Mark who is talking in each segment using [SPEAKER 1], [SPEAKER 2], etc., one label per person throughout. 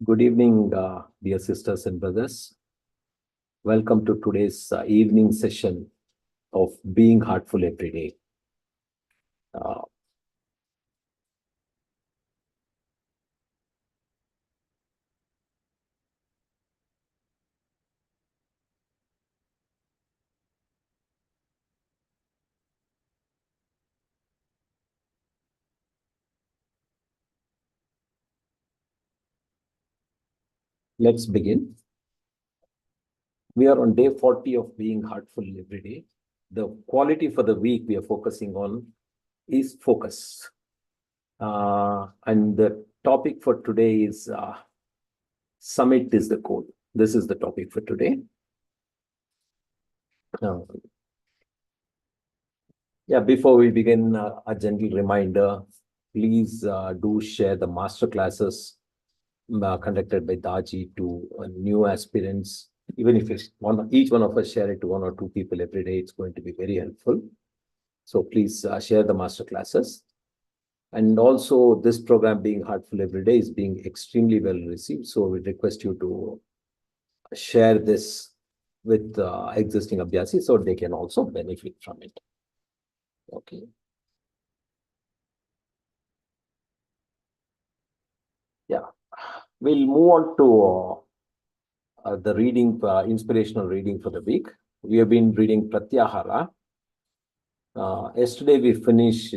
[SPEAKER 1] Good evening, dear sisters and brothers. Welcome to today's evening session of Being Heartful Every Day. Uh, let's begin. We are on day 40 of Being Heartful Every Day. The quality for the week we are focusing on is focus. And the topic for today is Summit is the goal. This is the topic for today. Uh, Before we begin, a gentle reminder, please do share the master classes conducted by Daji to new aspirants. Even if it's each one of us share it to one or two people every day, it's going to be very helpful. So please share the master classes. And also this program Being Heartful Every Day is being extremely well received. So we request you to share this with existing Abhyasis so they can also benefit from it. Okay. Yeah. We'll move on to the reading, inspirational reading for the week. We have been reading Pratyahara. Yesterday we finished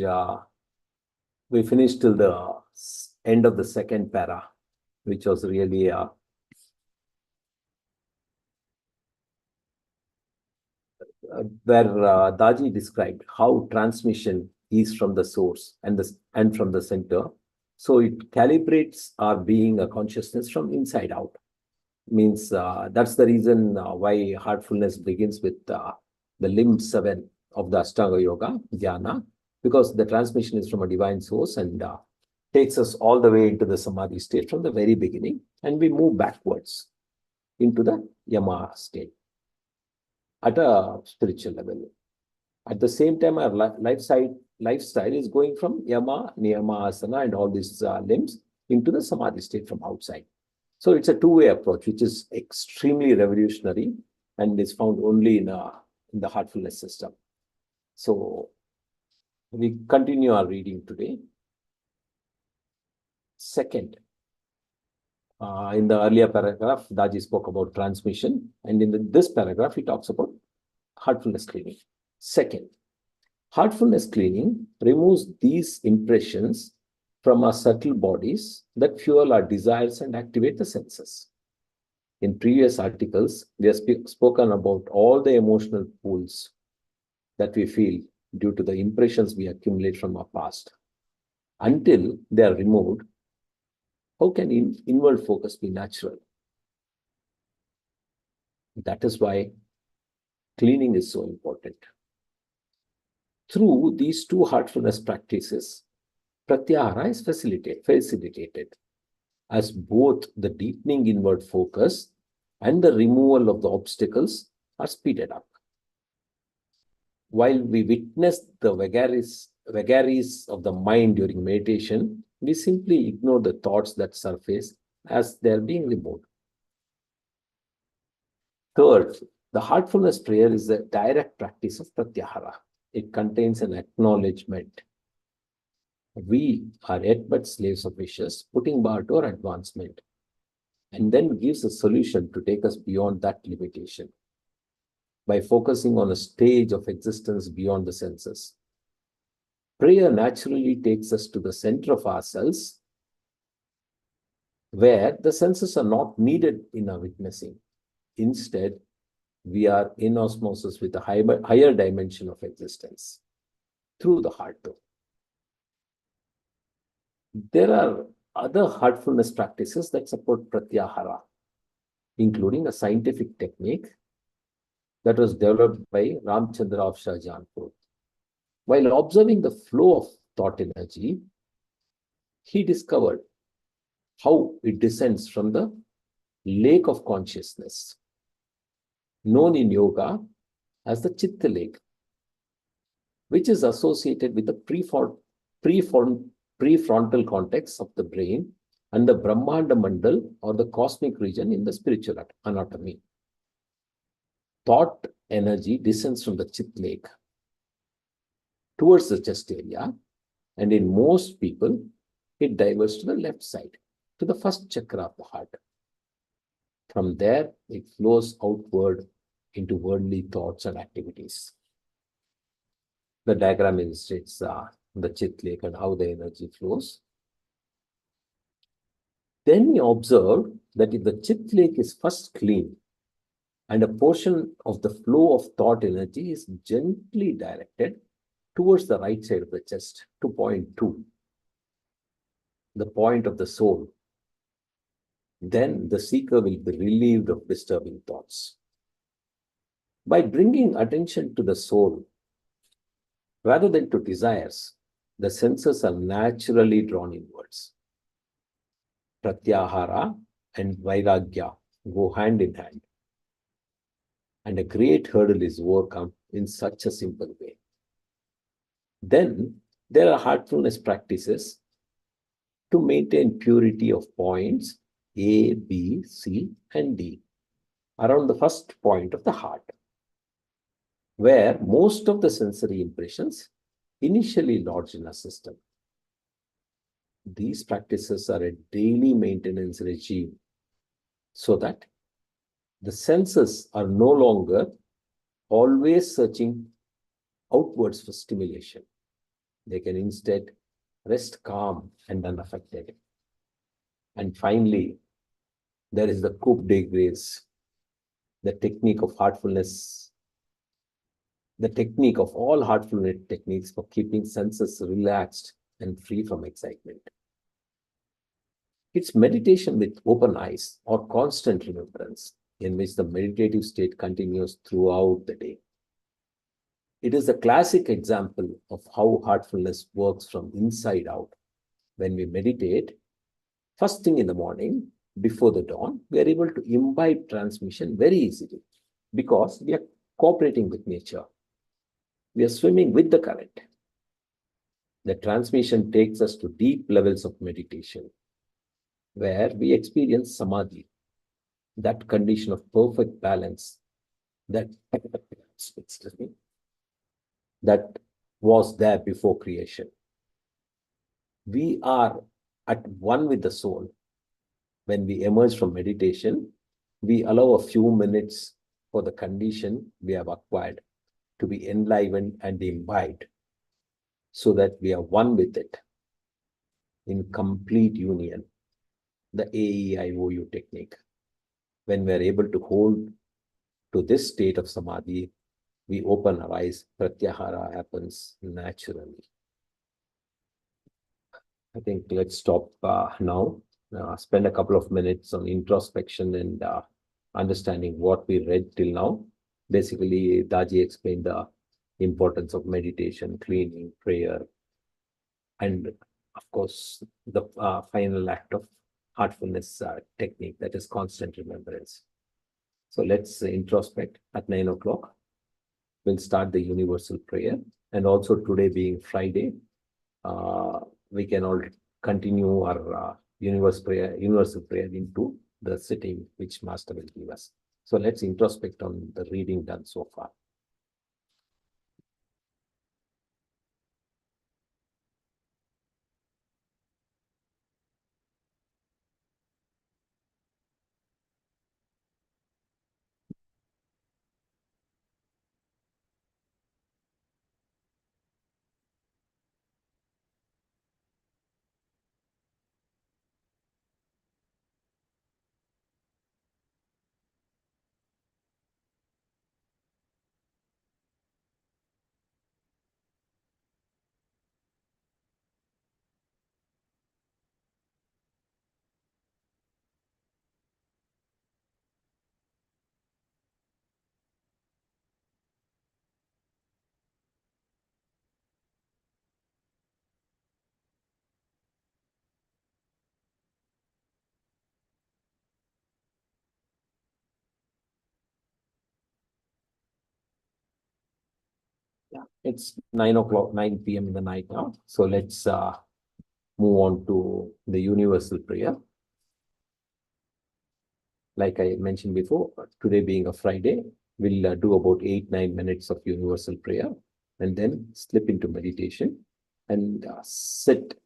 [SPEAKER 1] till the end of the second para, which was really where Daji described how transmission is from the source and from the center. So it calibrates our being, a consciousness from inside out. Means that's the reason why heartfulness begins with the limb 7 of the Ashtanga Yoga, Dhyana, because the transmission is from a divine source and takes us all the way into the Samadhi state from the very beginning, and we move backwards into the Yama state at a spiritual level. At the same time, our lifestyle is going from Yama, Niyama, Asana, and all these limbs into the Samadhi state from outside. So it's a two-way approach, which is extremely revolutionary and is found only in the heartfulness system. So we continue our reading today. Second, in the earlier paragraph, Daji spoke about transmission, and in this paragraph, he talks about heartfulness cleaning. Second, heartfulness cleaning removes these impressions from our subtle bodies that fuel our desires and activate the senses. In previous articles, we have spoken about all the emotional pools that we feel due to the impressions we accumulate from our past. Until they are removed, how can inward focus be natural? That is why cleaning is so important. Through these two heartfulness practices, Pratyahara is facilitated as both the deepening inward focus and the removal of the obstacles are speeded up. While we witness the vagaries of the mind during meditation, we simply ignore the thoughts that surface as they're being removed. Third, the heartfulness prayer is a direct practice of Pratyahara. It contains an acknowledgement. We are yet but slaves of wishes, putting bar to our advancement, and then gives a solution to take us beyond that limitation by focusing on a stage of existence beyond the senses. Prayer naturally takes us to the center of ourselves, where the senses are not needed in our witnessing. Instead, we are in osmosis with a higher dimension of existence through the heart, though. There are other heartfulness practices that support Pratyahara, including a scientific technique that was developed by Ramchandra of Shahjahanpur. While observing the flow of thought energy, he discovered how it descends from the lake of consciousness, known in yoga as the Chitta lake, which is associated with the prefrontal cortex of the brain and the Brahmanda Mandal or the cosmic region in the spiritual anatomy. Thought energy descends from the Chit lake towards the chest area, and in most people, it diverges to the left side, to the first chakra of the heart. From there, it flows outward into worldly thoughts and activities. The diagram illustrates the Chit lake and how the energy flows. Then we observe that if the Chit lake is first clean and a portion of the flow of thought energy is gently directed towards the right side of the chest to point 2, the point of the soul, then the seeker will be relieved of disturbing thoughts. By bringing attention to the soul rather than to desires, the senses are naturally drawn inwards. Pratyahara and Vairagya go hand in hand, and a great hurdle is overcome in such a simple way. Then there are heartfulness practices to maintain purity of points A, B, C, and D around the first point of the heart, where most of the sensory impressions initially lodge in a system. These practices are a daily maintenance regime so that the senses are no longer always searching outwards for stimulation. They can instead rest calm and unaffected. And finally, there is the coup de grace, the technique of heartfulness, the technique of all heartfulness techniques for keeping senses relaxed and free from excitement. It's meditation with open eyes or constant remembrance, in which the meditative state continues throughout the day. It is a classic example of how heartfulness works from inside out. When we meditate, first thing in the morning, before the dawn, we are able to imbibe transmission very easily because we are cooperating with nature. We are swimming with the current. The transmission takes us to deep levels of meditation, where we experience samadhi, that condition of perfect balance that, excuse me, that was there before creation. We are at one with the soul. When we emerge from meditation, we allow a few minutes for the condition we have acquired to be enlivened and imbibed, so that we are one with it in complete union. The AEIOU technique. When we are able to hold to this state of samadhi, we open our eyes, pratyahara happens naturally. I think let's stop now, spend a couple of minutes on introspection and understanding what we read till now. Basically, Daji explained the importance of meditation, cleaning, prayer, and of course, the final act of heartfulness technique, that is constant remembrance. So let's introspect at 9 o'clock. We'll start the universal prayer. And also today being Friday, we can all continue our universal prayer into the sitting which Master will give us. So let's introspect on the reading done so far. Yeah, it's 9 o'clock, 9 p.m. in the night now. So let's move on to the universal prayer. Like I mentioned before, today being a Friday, we'll do about 8-9 minutes of universal prayer and then slip into meditation and sit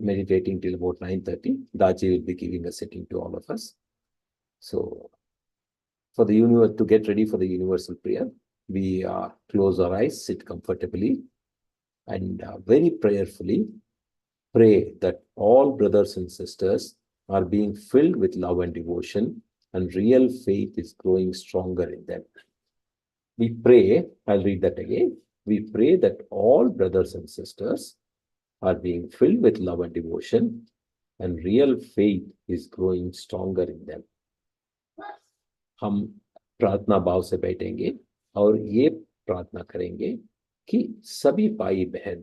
[SPEAKER 1] meditating till about 9:30. Daji will be giving a sitting to all of us. So for the universe, to get ready for the universal prayer, we close our eyes, sit comfortably, and very prayerfully pray that all brothers and sisters are being filled with love and devotion, and real faith is growing stronger in them. We pray, I'll read that again. We pray that all brothers and sisters are being filled with love and devotion, and real faith is growing stronger in them. हम प्रार्थना भाव से बैठेंगे और ये प्रार्थना करेंगे कि सभी भाई बहन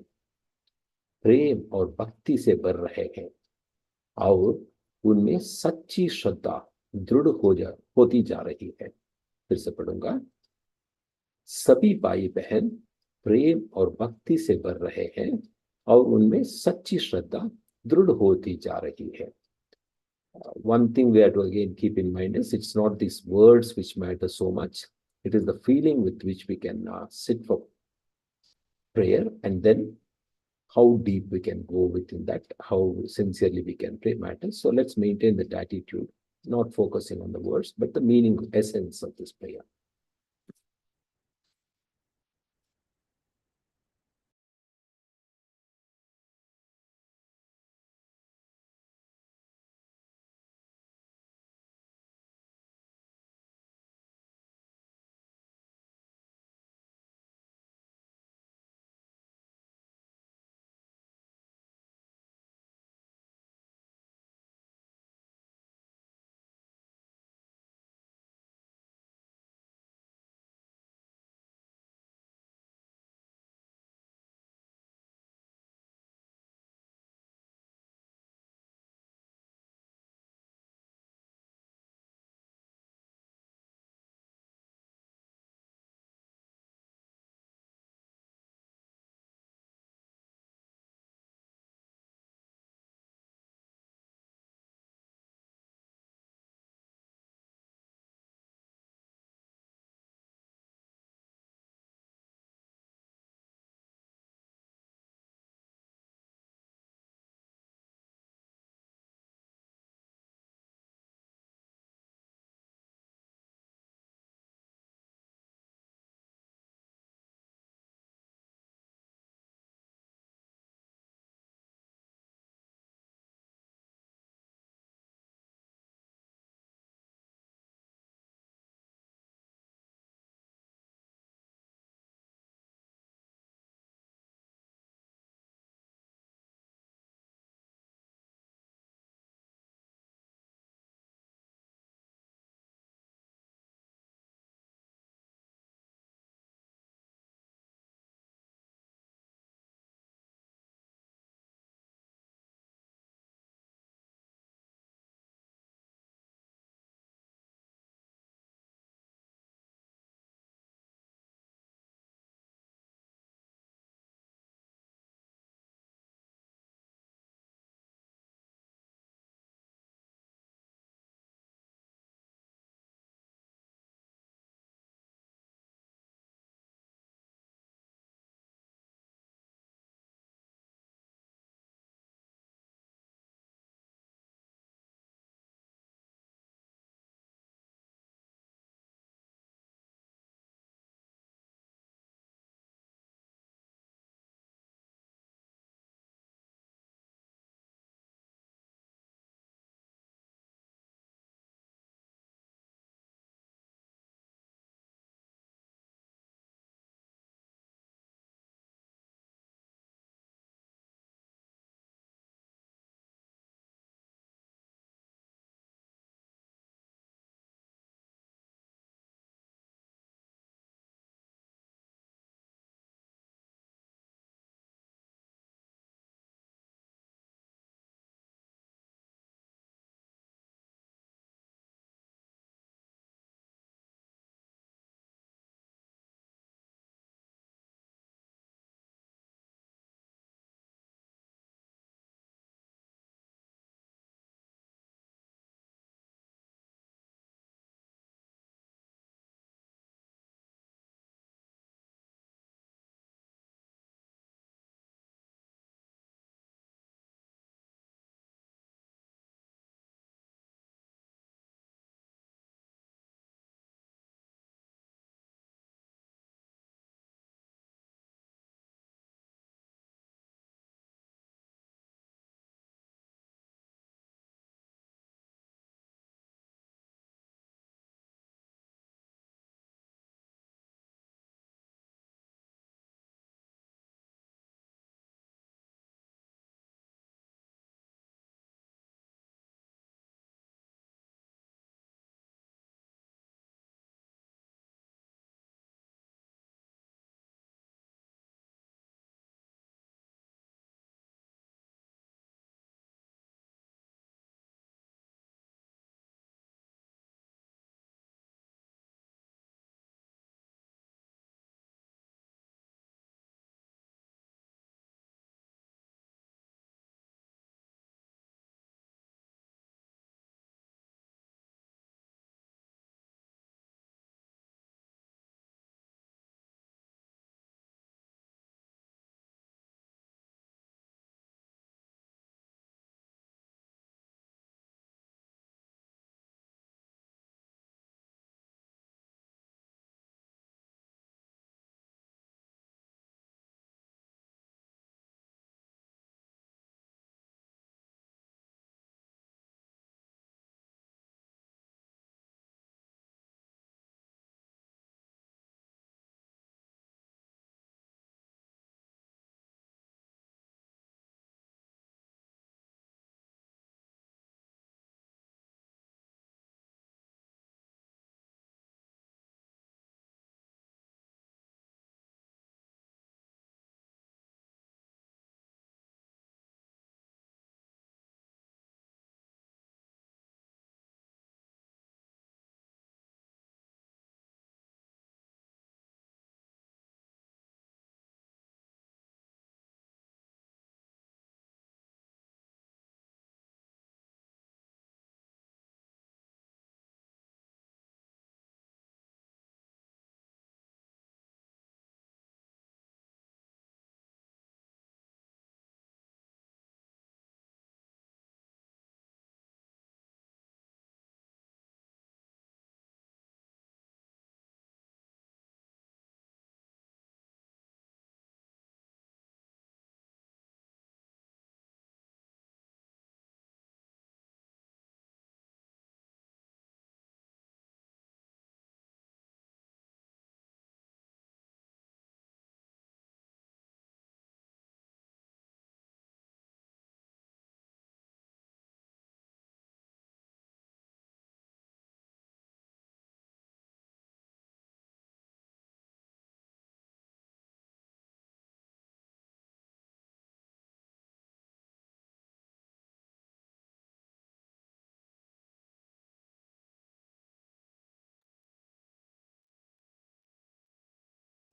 [SPEAKER 1] प्रेम और भक्ति से भर रहे हैं और उनमें सच्ची श्रद्धा दृढ़ होती जा रही है। फिर से पढ़ूंगा। सभी भाई बहन प्रेम और भक्ति से भर रहे हैं और उनमें सच्ची श्रद्धा दृढ़ होती जा रही है। One thing we have to again keep in mind is it's not these words which matter so much. It is the feeling with which we can sit for prayer, and then how deep we can go within that, how sincerely we can pray matters. So let's maintain that attitude, not focusing on the words, but the meaning, essence of this prayer.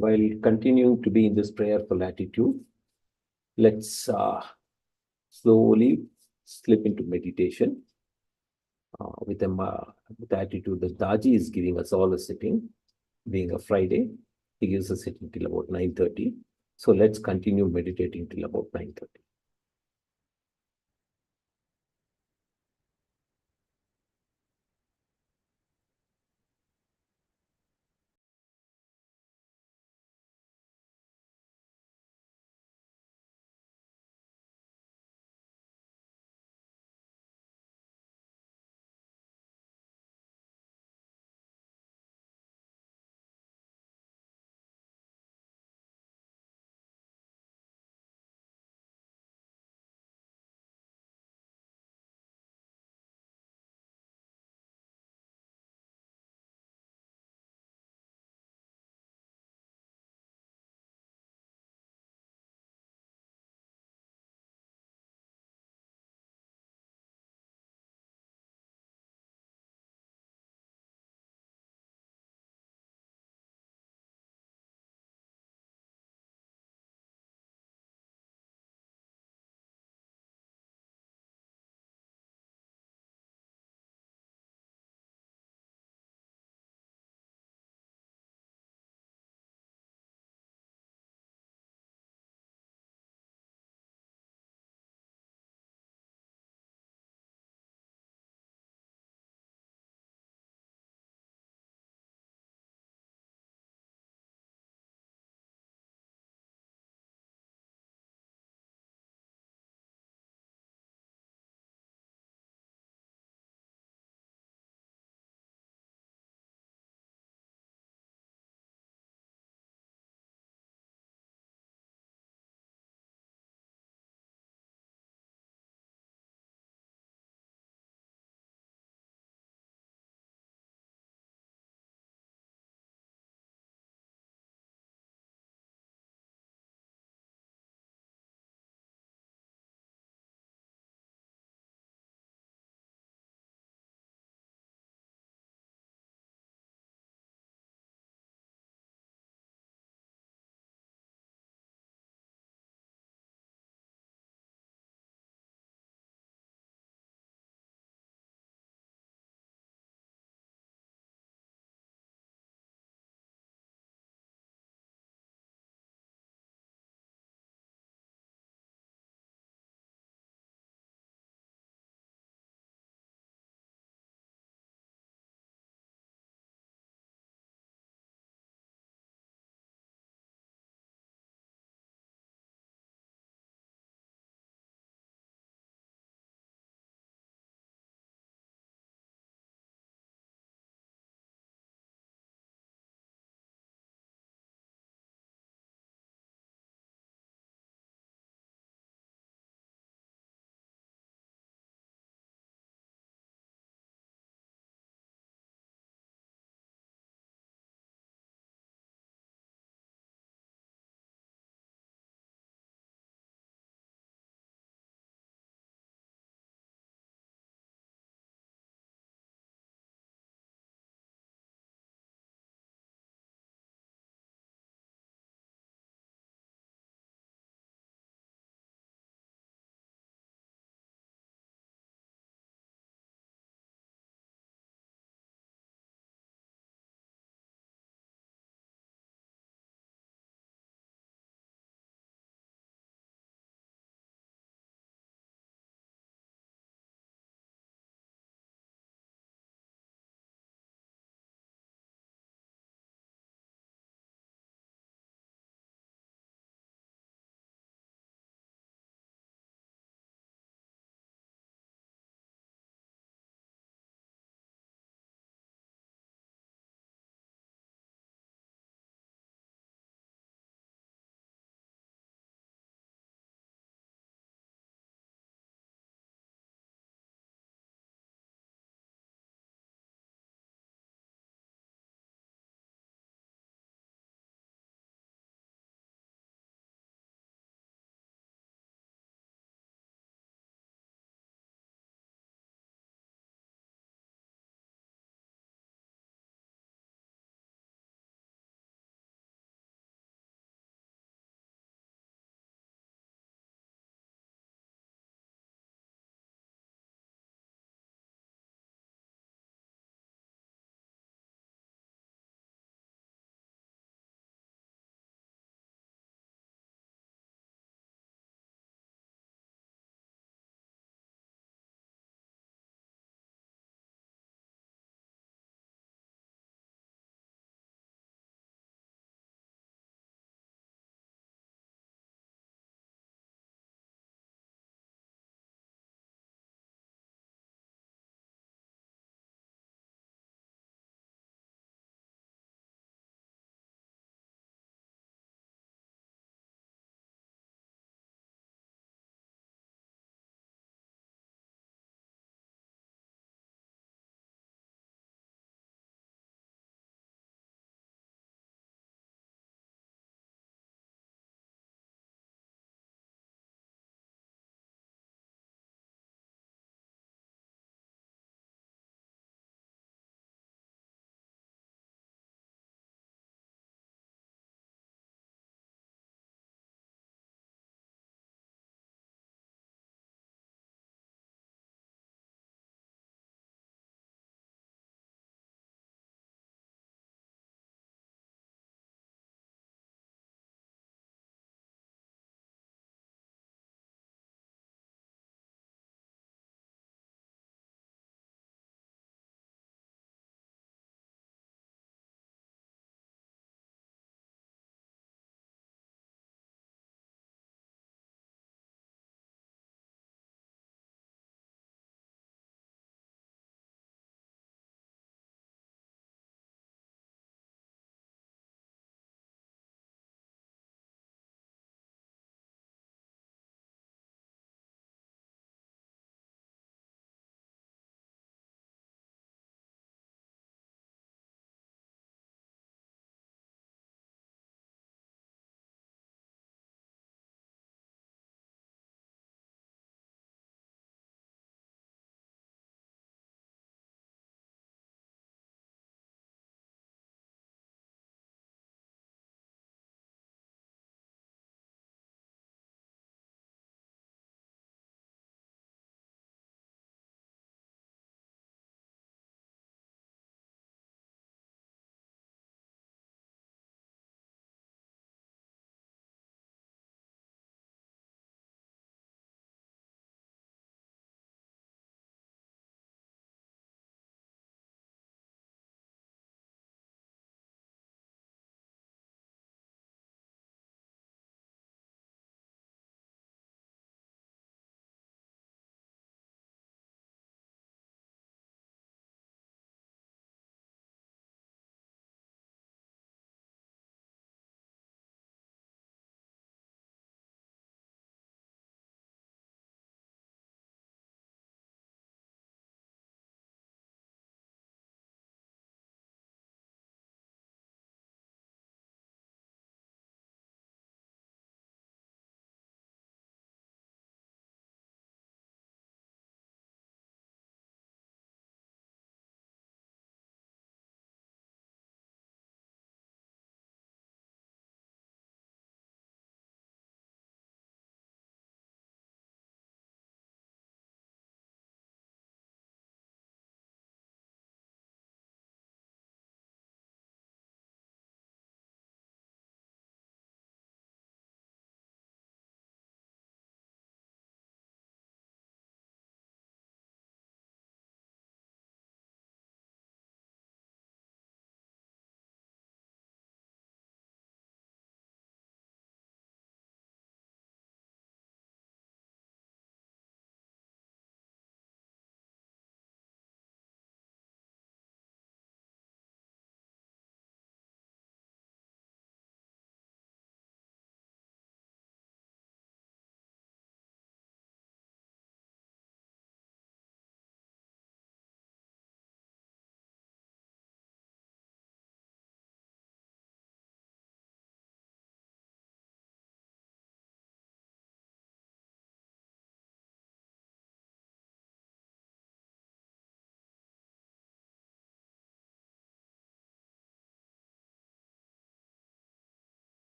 [SPEAKER 1] While continuing to be in this prayerful attitude, let's slowly slip into meditation with the attitude that Daji is giving us all a sitting. Being a Friday, he gives us sitting till about 9:30. So let's continue meditating till about 9:30.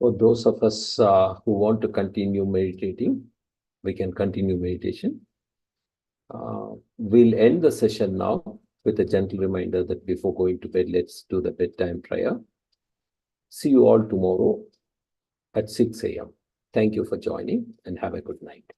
[SPEAKER 1] For those of us who want to continue meditating, we can continue meditation. We'll end the session now with a gentle reminder that before going to bed, let's do the bedtime prayer. See you all tomorrow at 6 a.m. Thank you for joining and have a good night.